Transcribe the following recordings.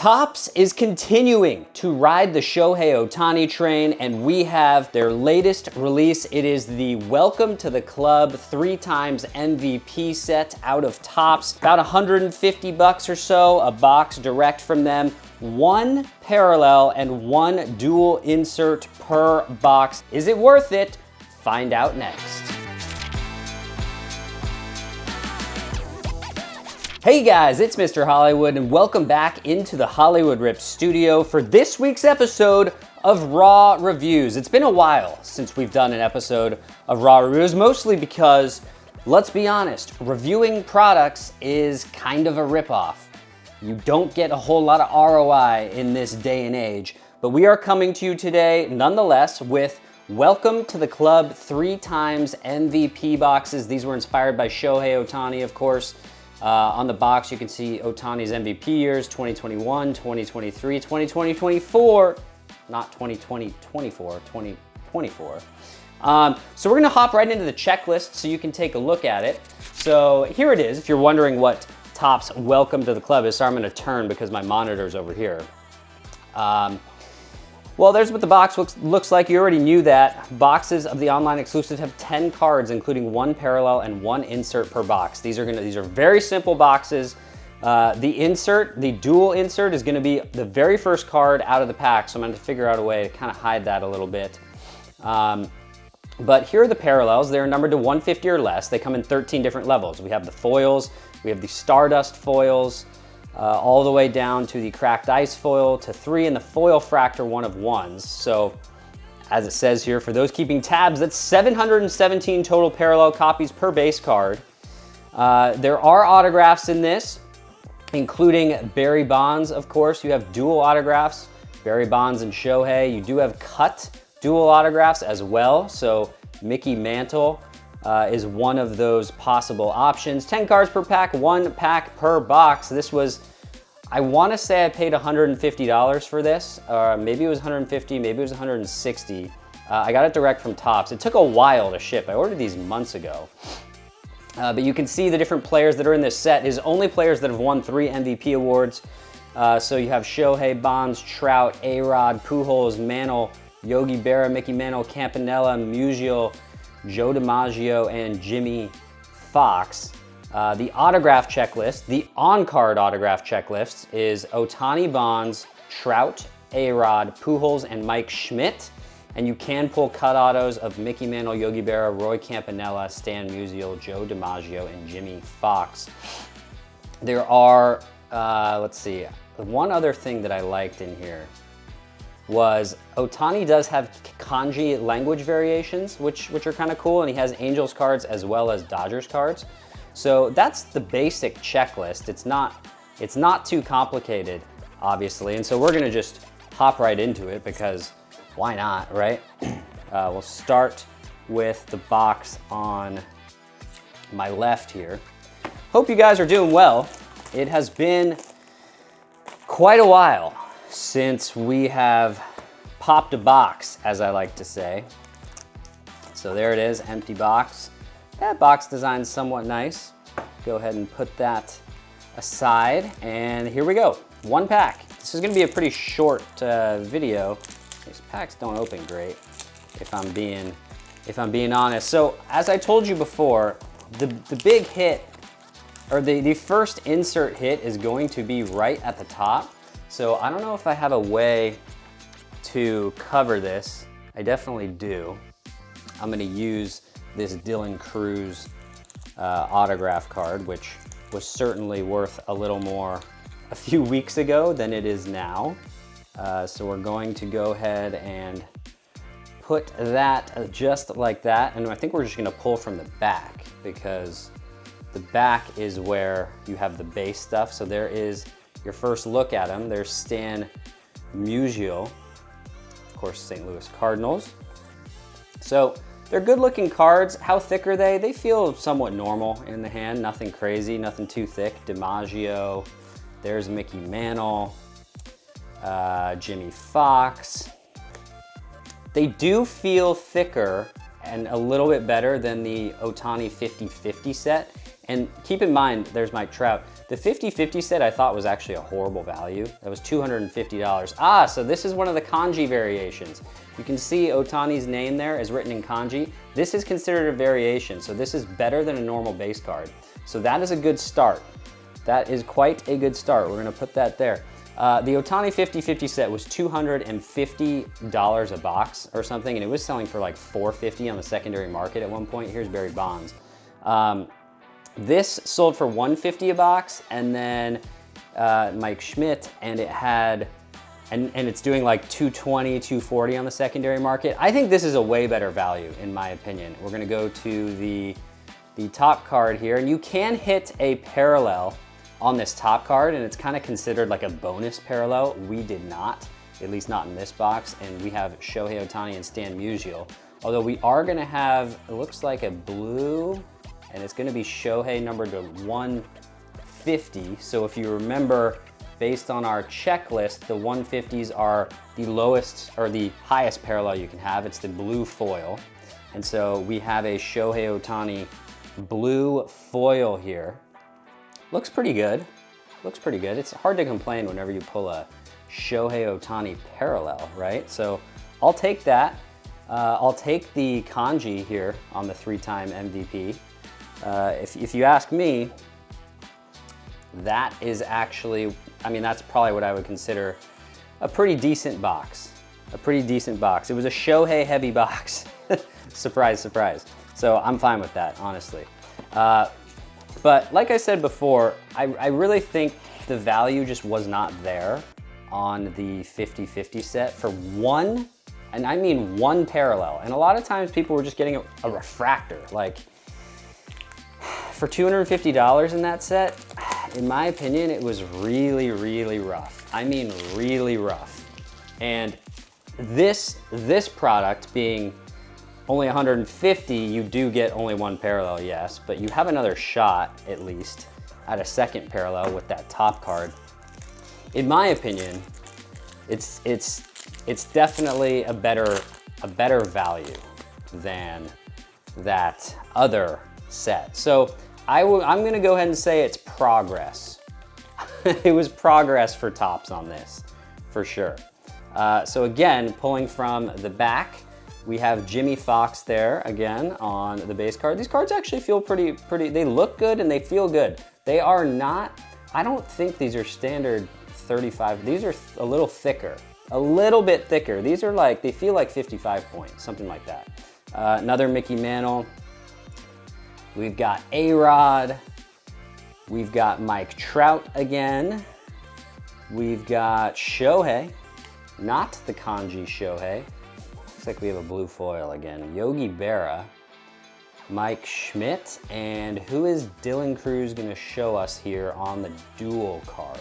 Topps is continuing to ride the Shohei Ohtani train, and we have their latest release. It is the Welcome to the Club 3x MVP set out of Topps. About 150 bucks or so, a box direct from them. One parallel and one dual insert per box. Is it worth it? Find out next. Hey guys, it's Mr. Hollywood and welcome back into the Hollywood Rip studio for this week's episode of Raw Reviews. It's been a while since we've done an episode of Raw Reviews, mostly because, let's be honest, reviewing products is kind of a ripoff. You don't get a whole lot of ROI in this day and age, but we are coming to you today nonetheless with Welcome to the Club 3x MVP boxes. These were inspired by Shohei Ohtani, of course. On the box, you can see Ohtani's MVP years, 2021, 2023, 2024, not 2024, 2024. So we're gonna hop right into the checklist so you can take a look at it. So here it is, if you're wondering what Topps Welcome to the Club is. Sorry, I'm gonna turn because my monitor's over here. Well, there's what the box looks like. You already knew that. Boxes of the online exclusive have 10 cards, including one parallel and one insert per box. These are very simple boxes. The dual insert is gonna be the very first card out of the pack, so I'm gonna figure out a way to kind of hide that a little bit. But here are the parallels. They're numbered to 150 or less. They come in 13 different levels. We have the foils, we have the Stardust foils, all the way down to the cracked ice foil to 3 and the foil fractor 1 of 1s. So as it says here, for those keeping tabs, that's 717 total parallel copies per base card. There are autographs in this, including Barry Bonds, of course. You have dual autographs, Barry Bonds and Shohei. You do have cut dual autographs as well. So Mickey Mantle is one of those possible options. 10 cards per pack, 1 pack per box. This was, I want to say I paid $150 for this. Maybe it was 150, maybe it was 160. I got it direct from Topps. It took a while to ship. I ordered these months ago. But you can see the different players that are in this set is only players that have won 3 MVP awards. So you have Shohei, Bonds, Trout, A-Rod, Pujols, Mantle, Yogi Berra, Mickey Mantle, Campanella, Musial, Joe Dimaggio, and Jimmy Fox. The autograph checklist, the on-card autograph checklist is Ohtani, Bonds, Trout, A-Rod, Pujols, and Mike Schmidt. And you can pull cut autos of Mickey Mantle, Yogi Berra, Roy Campanella, Stan Musial, Joe Dimaggio, and Jimmy Fox. There are, let's see, one other thing that I liked in here was Ohtani does have kanji language variations, which are kind of cool, and he has Angels cards as well as Dodgers cards. So that's the basic checklist. It's not too complicated, obviously, and so we're gonna just hop right into it because why not, right? We'll start with the box on my left here. Hope you guys are doing well. It has been quite a while since we have popped a box, as I like to say. So there it is, empty box. That box design is somewhat nice. Go ahead and put that aside, and here we go. 1 pack. This is gonna be a pretty short video. These packs don't open great, if I'm being honest. So as I told you before, the big hit, or the first insert hit is going to be right at the top. So I don't know if I have a way to cover this. I definitely do. I'm gonna use this Dylan Cruz autograph card, which was certainly worth a little more a few weeks ago than it is now. So we're going to go ahead and put that just like that. And I think we're just gonna pull from the back because the back is where you have the base stuff. So there is your first look at him. There's Stan Musial, of course, St. Louis Cardinals. So they're good looking cards. How thick are they? They feel somewhat normal in the hand, nothing crazy, nothing too thick. Dimaggio, there's Mickey Mantle, Jimmy Fox. They do feel thicker and a little bit better than the Ohtani 50-50 set. And keep in mind, there's Mike Trout. The 50-50 set I thought was actually a horrible value. That was $250. Ah, so this is one of the kanji variations. You can see Ohtani's name there is written in kanji. This is considered a variation, so this is better than a normal base card. So that is a good start. That is quite a good start. We're gonna put that there. The Ohtani 50-50 set was $250 a box or something, and it was selling for like $450 on the secondary market at one point. Here's Barry Bonds. This sold for $150 a box, and then Mike Schmidt, and it had, and it's doing like $220, $240 on the secondary market. I think this is a way better value in my opinion. We're gonna go to the top card here, and you can hit a parallel on this top card, and it's kind of considered like a bonus parallel. We did not, at least not in this box, and we have Shohei Ohtani and Stan Musial. Although we are gonna have, it looks like a blue, and it's gonna be Shohei numbered to 150. So if you remember, based on our checklist, the 150s are the lowest or the highest parallel you can have. It's the blue foil. And so we have a Shohei Ohtani blue foil here. Looks pretty good. Looks pretty good. It's hard to complain whenever you pull a Shohei Ohtani parallel, right? So I'll take that. I'll take the kanji here on the 3-time MVP. If you ask me, that is actually, I mean, that's probably what I would consider a pretty decent box. A pretty decent box. It was a Shohei heavy box. Surprise, surprise. So I'm fine with that, honestly. But like I said before, I really think the value just was not there on the 50-50 set for one, and I mean one parallel. And a lot of times people were just getting a refractor. Like for $250 in that set, in my opinion, it was really, really rough. I mean really rough. And this product being only 150, you do get only one parallel, yes, but you have another shot, at least, at a second parallel with that top card. In my opinion, it's definitely a better value than that other set. So I'm gonna go ahead and say it's progress. It was progress for Topps on this, for sure. So again, pulling from the back, we have Jimmy Fox there again on the base card. These cards actually feel pretty, they look good and they feel good. They are not, I don't think these are standard 35. These are a little thicker, a little bit thicker. These are like, they feel like 55 points, something like that. Another Mickey Mantle. We've got A-Rod. We've got Mike Trout again. We've got Shohei, not the kanji Shohei. Looks like we have a blue foil again. Yogi Berra, Mike Schmidt, and who is Dylan Cruz gonna show us here on the dual card?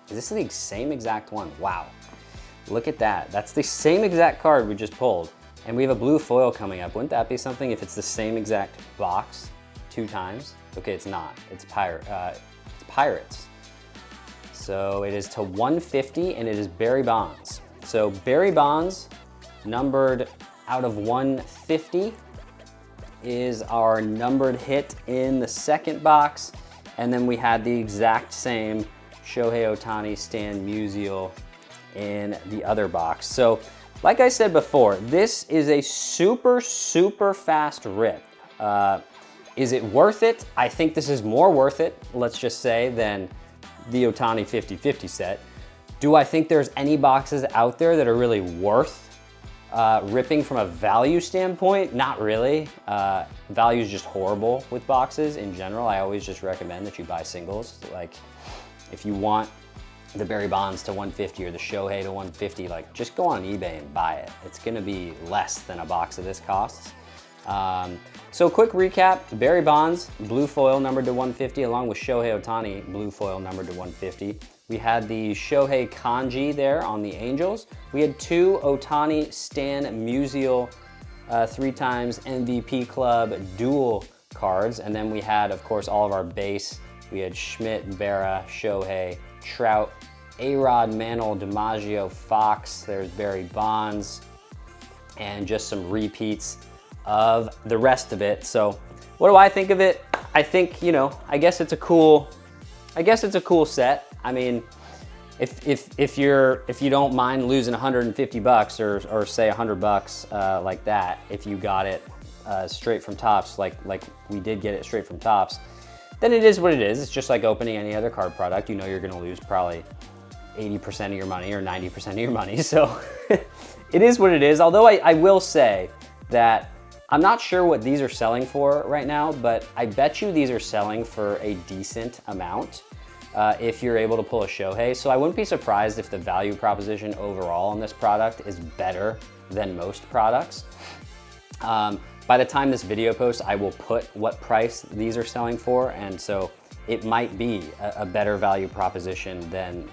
Is this the same exact one? Wow, look at that. That's the same exact card we just pulled. And we have a blue foil coming up. Wouldn't that be something if it's the same exact box 2 times? Okay, it's not, it's Pirates. So it is to 150 and it is Barry Bonds. So Barry Bonds, numbered out of 150, is our numbered hit in the second box. And then we had the exact same Shohei Ohtani, Stan Musial in the other box. So like I said before, this is a super, super fast rip. Is it worth it? I think this is more worth it, let's just say, than the Ohtani 50-50 set. Do I think there's any boxes out there that are really worth ripping from a value standpoint? Not really. Value is just horrible with boxes in general. I always just recommend that you buy singles. Like if you want the Barry Bonds to 150 or the Shohei to 150, like just go on eBay and buy it. It's gonna be less than a box of this costs. So quick recap, Barry Bonds, blue foil numbered to 150, along with Shohei Ohtani, blue foil numbered to 150. We had the Shohei kanji there on the Angels. We had 2 Ohtani Stan Musial 3 times MVP Club dual cards. And then we had, of course, all of our base. We had Schmidt, Berra, Shohei, Trout, A-Rod, Mantle, Dimaggio, Fox. There's Barry Bonds, and just some repeats of the rest of it. So what do I think of it? I think, you know, I guess it's a cool set. I mean, if you don't mind losing 150 bucks or say $100 like that, if you got it straight from Topps, like we did get it straight from Topps, then it is what it is. It's just like opening any other card product. You know you're gonna lose probably 80% of your money or 90% of your money. So it is what it is. Although I will say that I'm not sure what these are selling for right now, but I bet you these are selling for a decent amount if you're able to pull a Shohei. So I wouldn't be surprised if the value proposition overall on this product is better than most products. By the time this video posts, I will put what price these are selling for, and so it might be a better value proposition than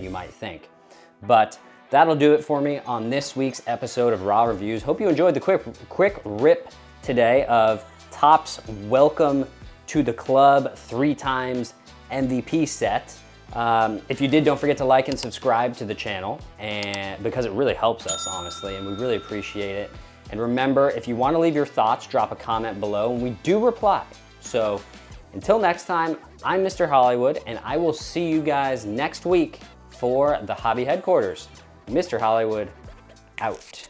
you might think. But that'll do it for me on this week's episode of Raw Reviews. Hope you enjoyed the quick rip today of Topps Welcome to the Club 3 times MVP set. If you did, don't forget to like and subscribe to the channel, and because it really helps us, honestly, and we really appreciate it. And remember, if you want to leave your thoughts, drop a comment below, and we do reply. So until next time, I'm Mr. Hollywood, and I will see you guys next week for the Hobby Headquarters. Mr. Hollywood, out.